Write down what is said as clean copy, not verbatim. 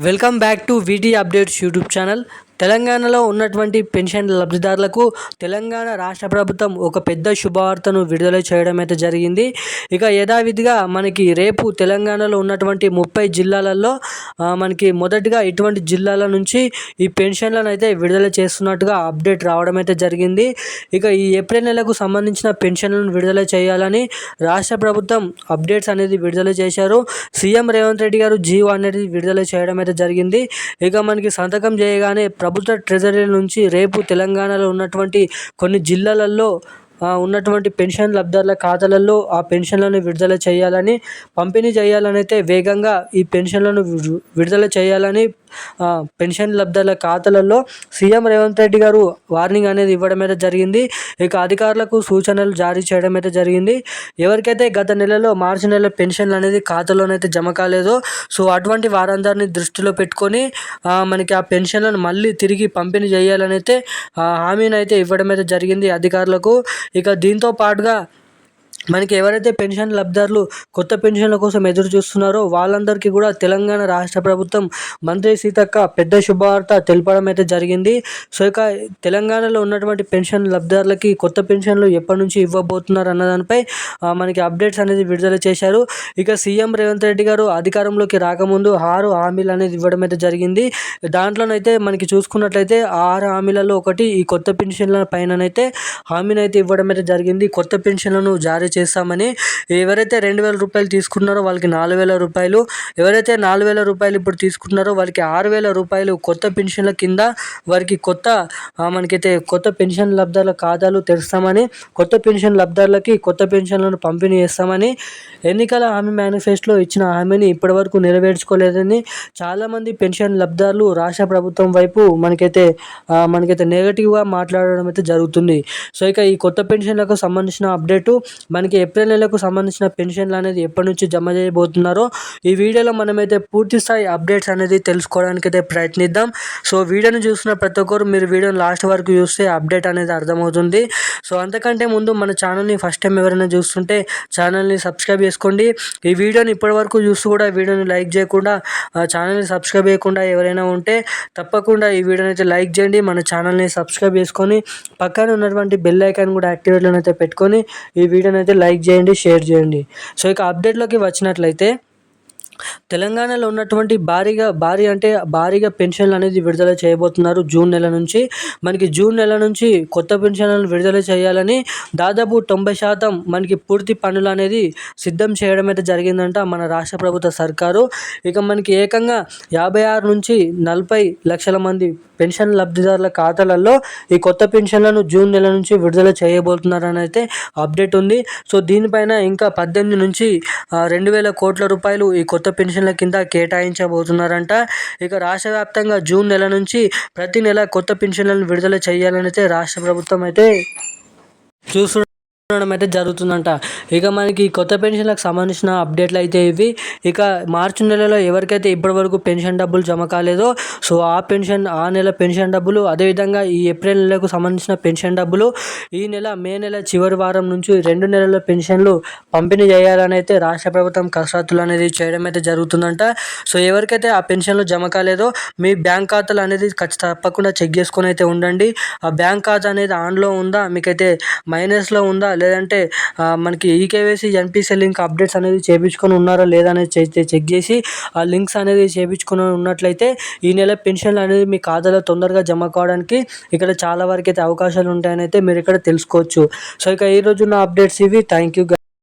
Welcome back to వీటీ updates YouTube channel. తెలంగాణలో ఉన్నటువంటి pension లబ్ధిదారులకు తెలంగాణ రాష్ట్ర ప్రభుత్వం ఒక పెద్ద శుభవార్తను విడుదల చేయడం అయితే జరిగింది. ఇక యథావిధిగా మనకి రేపు తెలంగాణలో ఉన్నటువంటి 30 జిల్లాలలో మనకి మొదటిగా ఇటువంటి జిల్లాల నుంచి ఈ పెన్షన్లను అయితే విడుదల చేస్తున్నట్టుగా అప్డేట్ రావడం అయితే జరిగింది. ఇక ఈ ఏప్రిల్ నెలకు సంబంధించిన పెన్షన్లను విడుదల చేయాలని రాష్ట్ర ప్రభుత్వం అప్డేట్స్ అనేది విడుదల చేశారు. సీఎం రేవంత్ రెడ్డి గారు జీవో అనేది విడుదల చేయడం అయితే జరిగింది. ఇక మనకి సంతకం చేయగానే ప్రభుత్వ ట్రెజరీ నుంచి రేపు తెలంగాణలో ఉన్నటువంటి కొన్ని జిల్లాలలో ఉన్నటువంటి పెన్షన్ లబ్ధిదారుల ఖాతాలలో ఆ పెన్షన్లను విడుదల చేయాలని, పంపిణీ చేయాలని అయితే వేగంగా ఈ పెన్షన్లను విడుదల చేయాలని పెన్షన్ లబ్ధిదారుల ఖాతాలలో సీఎం రేవంత్ రెడ్డి గారు వార్నింగ్ అనేది ఇవ్వడం అయితే జరిగింది. ఇక అధికారులకు సూచనలు జారీ చేయడం అయితే జరిగింది. ఎవరికైతే గత నెలలో మార్చి నెల పెన్షన్లు అనేది ఖాతాలోనైతే జమ కాలేదో సో అటువంటి వారందరినీ దృష్టిలో పెట్టుకొని మనకి ఆ పెన్షన్లను మళ్ళీ తిరిగి పంపిణీ చేయాలని అయితే హామీని అయితే ఇవ్వడం అయితే జరిగింది అధికారులకు. ఇక దీంతో పాటుగా మనకి ఎవరైతే పెన్షన్ లబ్ధిదారులు కొత్త పెన్షన్ల కోసం ఎదురు చూస్తున్నారో వాళ్ళందరికీ కూడా తెలంగాణ రాష్ట్ర ప్రభుత్వం మంత్రి సీతక్క పెద్ద శుభవార్త తెలపడం అయితే జరిగింది. సో ఇక తెలంగాణలో ఉన్నటువంటి పెన్షన్ లబ్ధిదారులకి కొత్త పెన్షన్లు ఎప్పటి నుంచి ఇవ్వబోతున్నారు అన్న దానిపై మనకి అప్డేట్స్ అనేది విడుదల చేశారు. ఇక సీఎం రేవంత్ రెడ్డి గారు అధికారంలోకి రాకముందు 6 హామీలు అనేది ఇవ్వడం అయితే జరిగింది. దాంట్లోనైతే మనకి చూసుకున్నట్లయితే 6 హామీలలో ఒకటి ఈ కొత్త పెన్షన్ల పైననైతే హామీని అయితే ఇవ్వడం అయితే జరిగింది. కొత్త పెన్షన్లను జారీ చేస్తామని. ఎవరైతే 2,000 రూపాయలు తీసుకున్నారో వాళ్ళకి 4,000 రూపాయలు, ఎవరైతే 4,000 రూపాయలు ఇప్పుడు తీసుకున్నారో వాళ్ళకి 6,000 రూపాయలు కొత్త పెన్షన్ల కింద వారికి మనకైతే కొత్త పెన్షన్ లబ్ధిదారుల ఖాతాలు తెరుస్తామని, కొత్త పెన్షన్ లబ్ధిదారులకి కొత్త పెన్షన్లను పంపిణీ చేస్తామని, ఎన్నికల హామీ మేనిఫెస్టోలో ఇచ్చిన హామీని ఇప్పటివరకు నెరవేర్చుకోలేదని చాలామంది పెన్షన్ లబ్ధిదారులు రాష్ట్ర ప్రభుత్వం వైపు మనకైతే నెగటివ్గా మాట్లాడడం అయితే జరుగుతుంది. సో ఇక ఈ కొత్త పెన్షన్లకు సంబంధించిన అప్డేటు మనకి ఏప్రిల్ నెలకు సంబంధించిన పెన్షన్లు అనేది ఎప్పటి నుంచి జమ చేయబోతున్నారో ఈ వీడియోలో మనమైతే పూర్తి స్థాయి అప్డేట్స్ అనేది తెలుసుకోవడానికి అయితే ప్రయత్నిద్దాం. సో వీడియోని చూస్తున్న ప్రతి ఒక్కరు మీరు వీడియోని లాస్ట్ వరకు చూస్తే అప్డేట్ అనేది అర్థమవుతుంది. సో అంతకంటే ముందు మన ఛానల్ని ఫస్ట్ టైం ఎవరైనా చూస్తుంటే ఛానల్ని సబ్స్క్రైబ్ చేసుకోండి. ఈ వీడియోని ఇప్పటి వరకు చూస్తూ కూడా వీడియోని లైక్ చేయకుండా ఛానల్ని సబ్స్క్రైబ్ చేయకుండా ఎవరైనా ఉంటే తప్పకుండా ఈ వీడియోని అయితే లైక్ చేయండి. మన ఛానల్ని సబ్స్క్రైబ్ చేసుకొని పక్కన ఉన్నటువంటి బెల్ ఐకాన్ కూడా యాక్టివేట్లో అయితే పెట్టుకొని ఈ వీడియోని అయితే లైక్ చేయండి, షేర్ చేయండి. సో ఇక అప్డేట్లోకి వచ్చినట్లయితే తెలంగాణలో ఉన్నటువంటి భారీగా పెన్షన్లు అనేది విడుదల చేయబోతున్నారు. జూన్ నెల నుంచి మనకి కొత్త పెన్షన్లను విడుదల చేయాలని దాదాపు 90% మనకి పూర్తి పనులు అనేది సిద్ధం చేయడం అయితే జరిగిందంట మన రాష్ట్ర ప్రభుత్వ సర్కారు. ఇక మనకి ఏకంగా 56 నుంచి 40 లక్షల మంది పెన్షన్ లబ్ధిదారుల ఖాతాలలో ఈ కొత్త పెన్షన్లను జూన్ నెల నుంచి విడుదల చేయబోతున్నారని అయితే అప్డేట్ ఉంది. సో దీనిపైన ఇంకా 18 నుంచి 2,000 కోట్ల రూపాయలు ఈ కొత్త పెన్షన్ల కింద కేటాయించబోతున్నారంట. ఇక రాష్ట్ర వ్యాప్తంగా జూన్ నెల నుంచి ప్రతి నెల కొత్త పెన్షన్లను విడుదల చేయాలని అయితే రాష్ట్ర ప్రభుత్వం అయితే అయితే జరుగుతుందంట. ఇక మనకి కొత్త పెన్షన్లకు సంబంధించిన అప్డేట్లు అయితే ఇవి. ఇక మార్చి నెలలో ఎవరికైతే ఇప్పటివరకు పెన్షన్ డబ్బులు జమ కాలేదో సో ఆ నెల పెన్షన్ డబ్బులు, అదేవిధంగా ఈ ఏప్రిల్ నెలకు సంబంధించిన పెన్షన్ డబ్బులు ఈ నెల మే నెల చివరి వారం నుంచి 2 నెలల పెన్షన్లు పంపిణీ చేయాలని అయితే రాష్ట్ర ప్రభుత్వం కసరత్తులు అనేది చేయడం అయితే జరుగుతుందంట. సో ఎవరికైతే ఆ పెన్షన్లు జమ కాలేదో మీ బ్యాంక్ ఖాతాలు అనేది తప్పకుండా చెక్ చేసుకొని అయితే ఉండండి. ఆ బ్యాంక్ ఖాతా అనేది ఆన్లో ఉందా, మీకైతే మైనస్లో ఉందా, లేదంటే మనకి ఈకేవైసీ ఎన్పిసి లింక్ అప్డేట్స్ అనేది చేయించుకొని ఉన్నారా లేదా అనేది చెక్ చేసి ఆ లింక్స్ అనేది చేయించుకొని ఉన్నట్లయితే ఈ నెల పెన్షన్లు అనేది మీ ఖాతాలో తొందరగా జమ కావడానికి ఇక్కడ చాలా వరకు అయితే అవకాశాలు ఉంటాయని అయితే మీరు ఇక్కడ తెలుసుకోవచ్చు. సో ఇక ఈ రోజు ఉన్న అప్డేట్స్ ఇవి. Thank you.